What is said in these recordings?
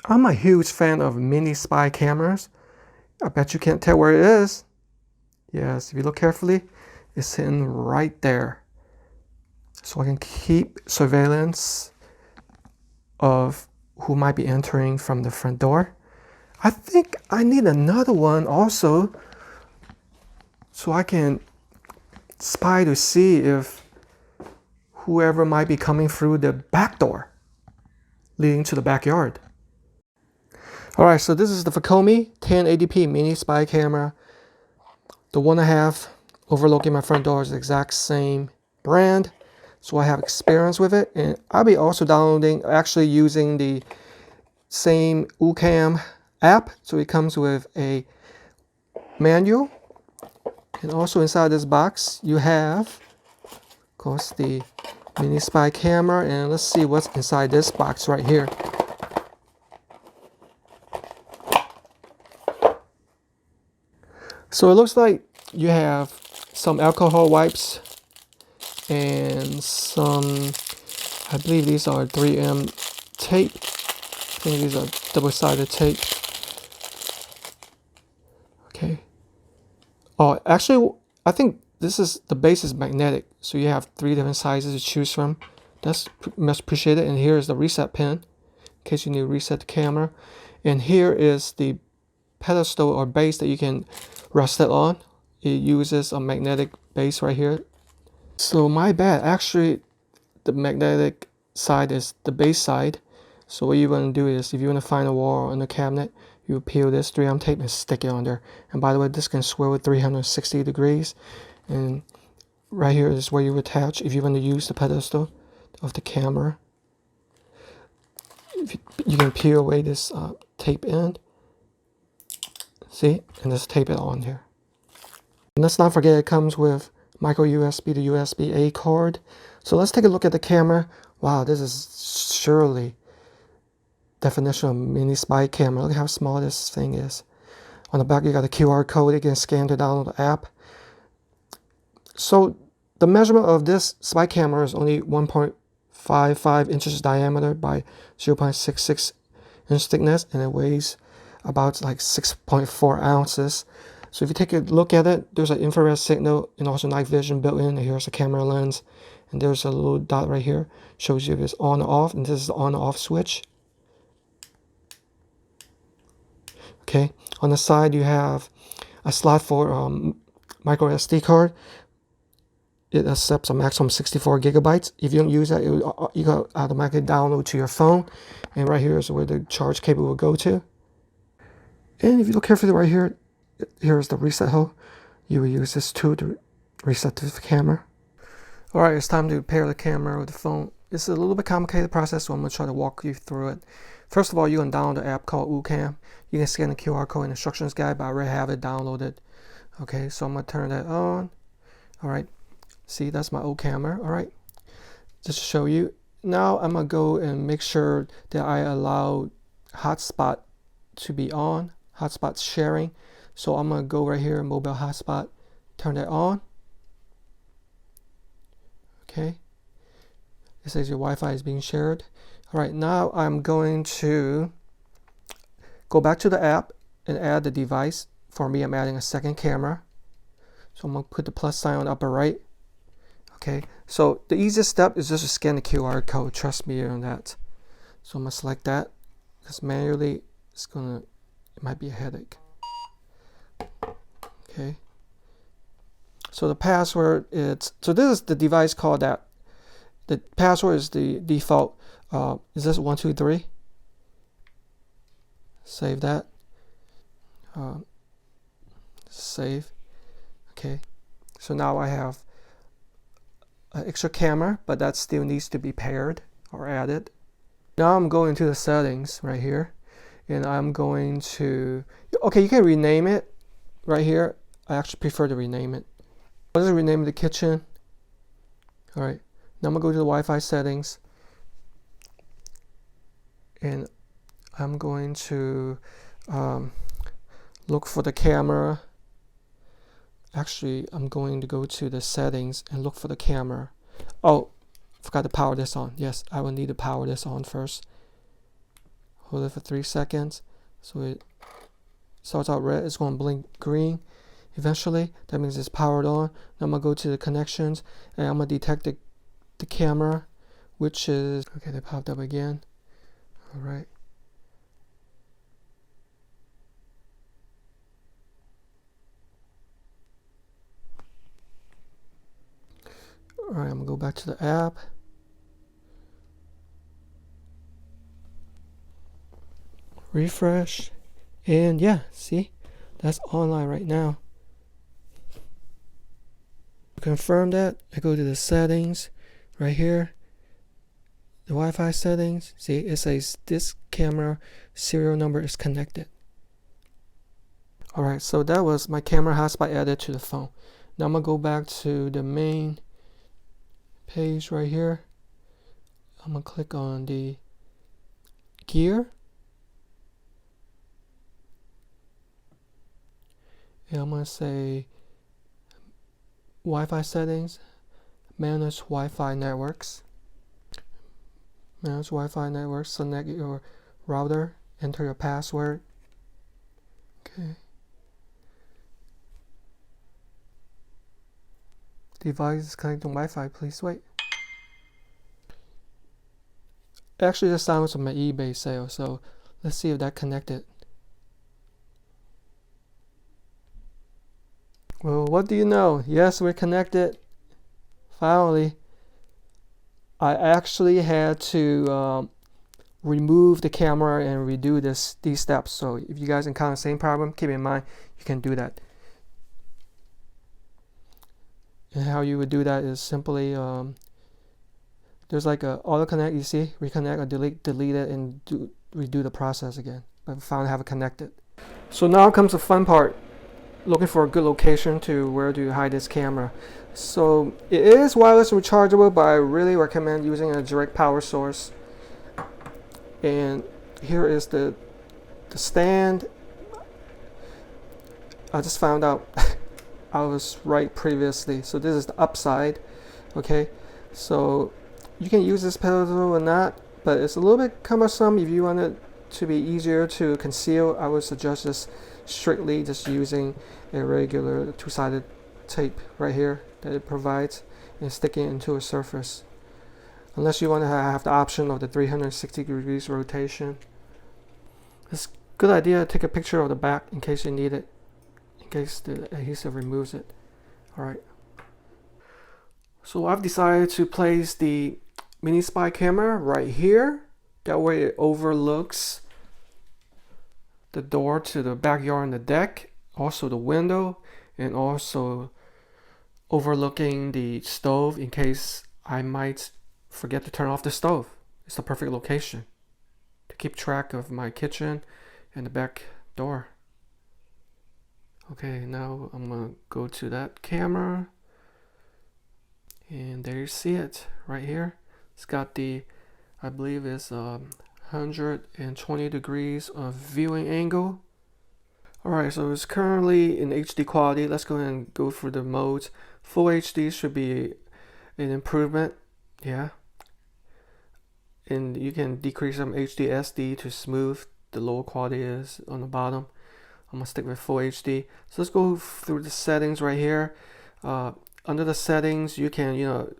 I'm a huge fan of mini spy cameras. I bet you can't tell where it is. Yes, if you look carefully, it's sitting right there. So I can keep surveillance of who might be entering from the front door. I think I need another one also, so I can spy to see if whoever might be coming through the back door leading to the backyard. Alright, so this is the FECOMI 1080p mini spy camera. The one I have overlooking my front door is the exact same brand, so I have experience with it, and I'll be also downloading, actually using the same UCam app. So it comes with a manual, and also inside this box you have, of course, the mini spy camera. And let's see what's inside this box right here. So it looks like you have some alcohol wipes and some, I believe these are 3M tape. I think these are double-sided tape. Okay. Oh, actually, I think the base is magnetic, so you have 3 different sizes to choose from. That's much appreciated. And here is the reset pin, in case you need to reset the camera. And here is the pedestal or base that you can rest it on. It uses a magnetic base right here. So my bad, actually the magnetic side is the base side. So what you want to do is, if you want to find a wall on the cabinet, you peel this 3M tape and stick it on there. And by the way, this can swivel 360 degrees. And right here is where you attach if you want to use the pedestal of the camera. You can peel away this tape end. See? And just tape it on here. And let's not forget it comes with micro USB to USB-A cord. So let's take a look at the camera. Wow, this is surely definition of mini spy camera. Look how small this thing is. On the back you got a QR code you can scan to download the app. So the measurement of this spy camera is only 1.55 inches diameter by 0.66 inch thickness, and it weighs about like 6.4 ounces. So if you take a look at it, there's an infrared signal and also night vision built in. And here's a camera lens, and there's a little dot right here, shows you if it's on or off, and this is the on or off switch. Okay, on the side you have a slot for micro SD card. It accepts a maximum 64 gigabytes. If you don't use that, you can automatically download to your phone. And right here is where the charge cable will go to. And if you look carefully right here, here's the reset hole. You will use this tool to reset the camera. Alright, it's time to pair the camera with the phone. It's a little bit complicated process, so I'm going to try to walk you through it. First of all, you can download the app called UCam. You can scan the QR code in the instructions guide, but I already have it downloaded. Okay, so I'm going to turn that on. Alright, see, that's my old camera. Alright, just to show you. Now I'm going to go and make sure that I allow hotspot to be on, hotspot sharing. So I'm going to go right here, mobile hotspot, turn that on. Okay, it says your Wi-Fi is being shared. All right, now I'm going to go back to the app and add the device. For me, I'm adding a second camera. So I'm going to put the plus sign on the upper right. Okay, so the easiest step is just to scan the QR code. Trust me on that. So I'm going to select that, because manually it might be a headache. Okay, so the password is, so this is the device called that. The password is the default. Is this 123? Save that. Save. Okay, so now I have an extra camera, but that still needs to be paired or added. Now I'm going to the settings right here, and I'm going to, okay, you can rename it right here. I actually prefer to rename it. Let's rename the kitchen. All right, now I'm gonna go to the Wi-Fi settings, and I'm going to look for the camera. Actually, I'm going to go to the settings and look for the camera. Oh, forgot to power this on. Yes, I will need to power this on first. Hold it for 3 seconds. So it starts out red. It's going to blink green eventually. That means it's powered on. Now I'm going to go to the connections and I'm going to detect the camera, which is, okay, they popped up again. All right. All right, I'm going to go back to the app. Refresh. And yeah, see, that's online right now. Confirm that. I go to the settings right here. The Wi-Fi settings. See, it says this camera serial number is connected. Alright, so that was my camera hotspot added to the phone. Now I'm going to go back to the main page right here. I'm going to click on the gear. And I'm going to say Wi-Fi settings, manage Wi-Fi networks. Manage Wi-Fi networks, select your router, enter your password. Okay. Device is connected to Wi-Fi, please wait. Actually, this sounds from my eBay sale, so let's see if that connected. Well, what do you know? Yes, we're connected. Finally, I actually had to remove the camera and redo these steps. So if you guys encounter the same problem, keep in mind you can do that. And how you would do that is simply there's like a auto connect. You see, reconnect or delete it, and redo the process again. I found I have it connected. So now comes the fun part. Looking for a good location to where to hide this camera. So it is wireless rechargeable, but I really recommend using a direct power source. And here is the stand. I just found out I was right previously. So this is the upside. Okay, so you can use this pedal or not, but it's a little bit cumbersome. If you want it to be easier to conceal, I would suggest just strictly just using a regular two-sided tape right here that it provides and sticking it into a surface, unless you want to have the option of the 360 degrees rotation. It's a good idea to take a picture of the back in case you need it, in case the adhesive removes it. Alright, so I've decided to place the mini spy camera right here. That way it overlooks the door to the backyard and the deck, also the window, and also overlooking the stove in case I might forget to turn off the stove. It's the perfect location to keep track of my kitchen and the back door. Okay, now I'm gonna go to that camera, and there you see it right here. It's got the, I believe it's 120 degrees of viewing angle. Alright, so it's currently in HD quality. Let's go ahead and go through the modes. Full HD should be an improvement, yeah. And you can decrease some HD SD to smooth. The lower quality is on the bottom. I'm gonna stick with full HD. So let's go through the settings right here. Under the settings, you can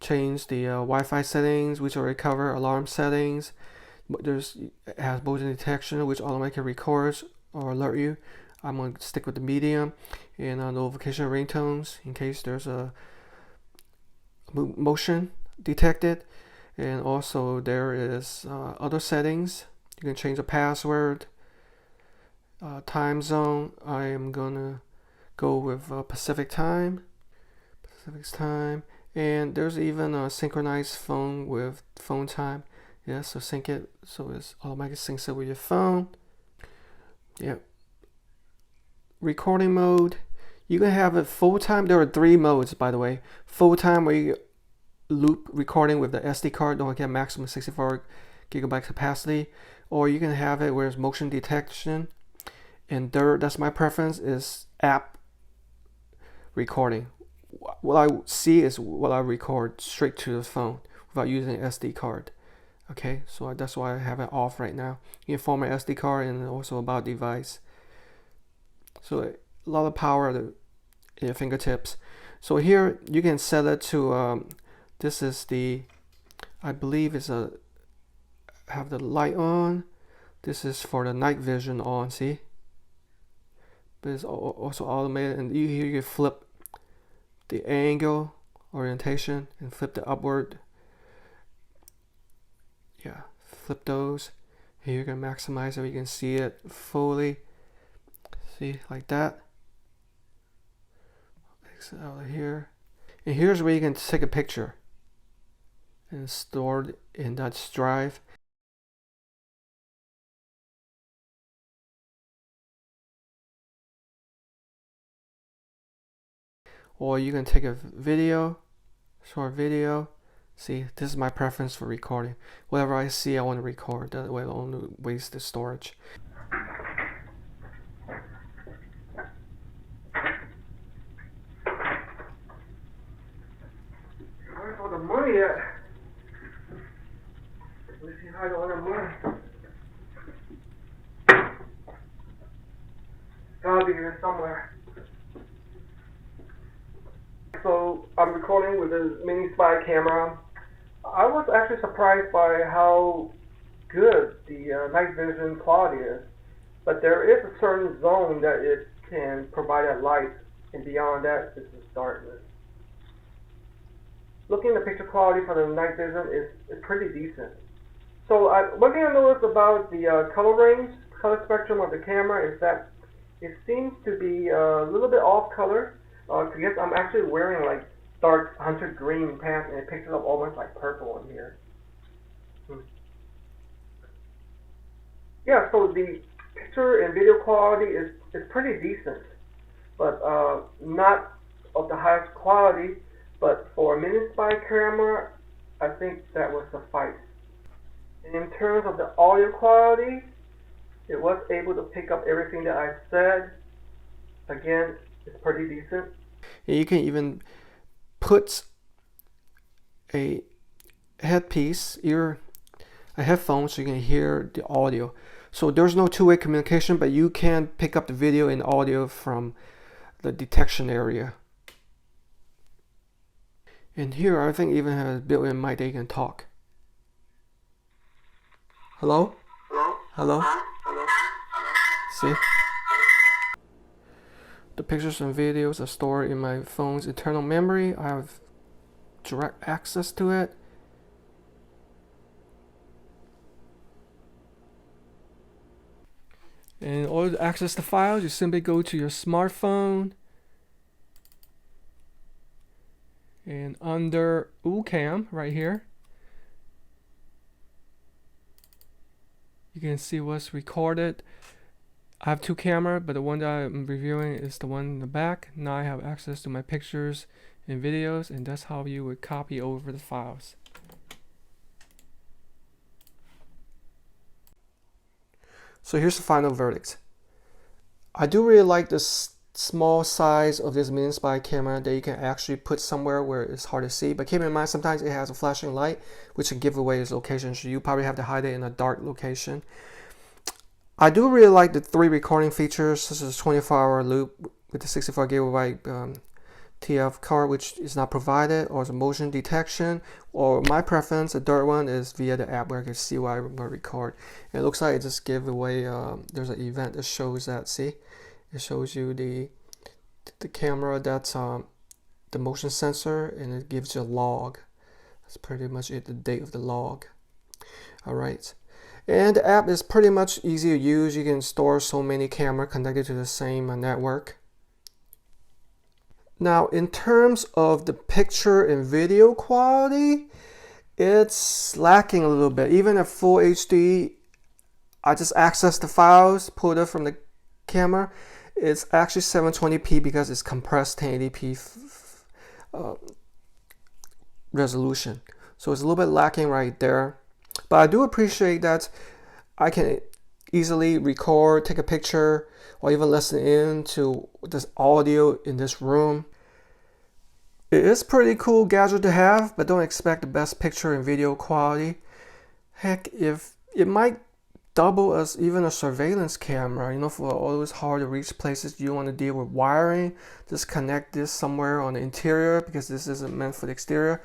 change the Wi-Fi settings, which already cover alarm settings. It has motion detection, which automatically records or alert you. I'm going to stick with the medium, and notification ringtones in case there's a motion detected. And also there is other settings. You can change the password, time zone. I am gonna go with Pacific time. And there's even a synchronized phone with phone time. Yeah, so sync it so it's automatically syncs it with your phone. Yeah. Recording mode, you can have it full time. There are 3 modes, by the way. Full time, where you loop recording with the SD card, don't get maximum 64 gigabyte capacity, or you can have it where it's motion detection. And third, that's my preference, is app recording. What I see is what I record straight to the phone without using an SD card. Okay, so that's why I have it off right now. You can format SD card and also about device. So a lot of power at your fingertips. So here you can set it to, this is the, I believe it's have the light on. This is for the night vision on, see? But it's also automated, and here you can flip the angle, orientation, and flip the upward. Yeah, flip those. Here you can maximize it, you can see it fully. See, like that. Exit out of here. And here's where you can take a picture and store it in that drive. Or you can take a video, short video. See, this is my preference for recording. Whatever I see, I want to record. That way I don't waste the storage. Where's all the money at? Let's see how I got all the money. Gotta be here somewhere. So I'm recording with a mini spy camera. I was actually surprised by how good the night vision quality is, but there is a certain zone that it can provide that light, and beyond that it's just darkness. Looking at the picture quality for the night vision is pretty decent. So one thing I noticed about the color range, color spectrum of the camera is that it seems to be a little bit off color. Because I'm actually wearing like dark hunter green pants, and it picks it up almost like purple in here. Yeah, so the picture and video quality is pretty decent, but not of the highest quality. But for a mini spy camera, I think that would suffice. And in terms of the audio quality, it was able to pick up everything that I said. Again, it's pretty decent. And you can even put a headpiece, a headphone, so you can hear the audio. So there's no two-way communication, but you can pick up the video and audio from the detection area. And here, I think even has a built-in mic that you can talk. Hello? Hello? Hello? See? The pictures and videos are stored in my phone's internal memory. I have direct access to it. And in order to access the files, you simply go to your smartphone and under UCam right here, you can see what's recorded. I have two cameras, but the one that I'm reviewing is the one in the back. Now I have access to my pictures and videos, and that's how you would copy over the files. So here's the final verdict. I do really like this small size of this mini spy camera that you can actually put somewhere where it's hard to see, but keep in mind sometimes it has a flashing light which can give away its location, so you probably have to hide it in a dark location. I do really like the 3 recording features, such as 24-hour loop with the 64GB TF card, which is not provided, or the motion detection, or my preference, the third one, is via the app where I can see what I'm going to record. And it looks like it just gave away, there's an event that shows that, see? It shows you the camera, that's the motion sensor, and it gives you a log. That's pretty much it, the date of the log. Alright. And the app is pretty much easy to use. You can store so many cameras connected to the same network. Now, in terms of the picture and video quality, it's lacking a little bit. Even at full HD, I just accessed the files, pulled it from the camera. It's actually 720p because it's compressed 1080p resolution. So it's a little bit lacking right there. But I do appreciate that I can easily record, take a picture, or even listen in to this audio in this room. It is pretty cool gadget to have, but don't expect the best picture and video quality. Heck, if it might double as even a surveillance camera, you know, for all those hard to reach places you don't want to deal with wiring. Just connect this somewhere on the interior because this isn't meant for the exterior.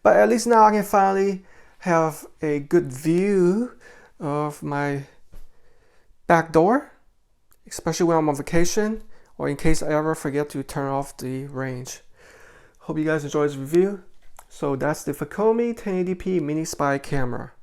But at least now I can finally have a good view of my back door, especially when I'm on vacation or in case I ever forget to turn off the range. Hope you guys enjoyed this review. So that's the FECOMI 1080p mini spy camera.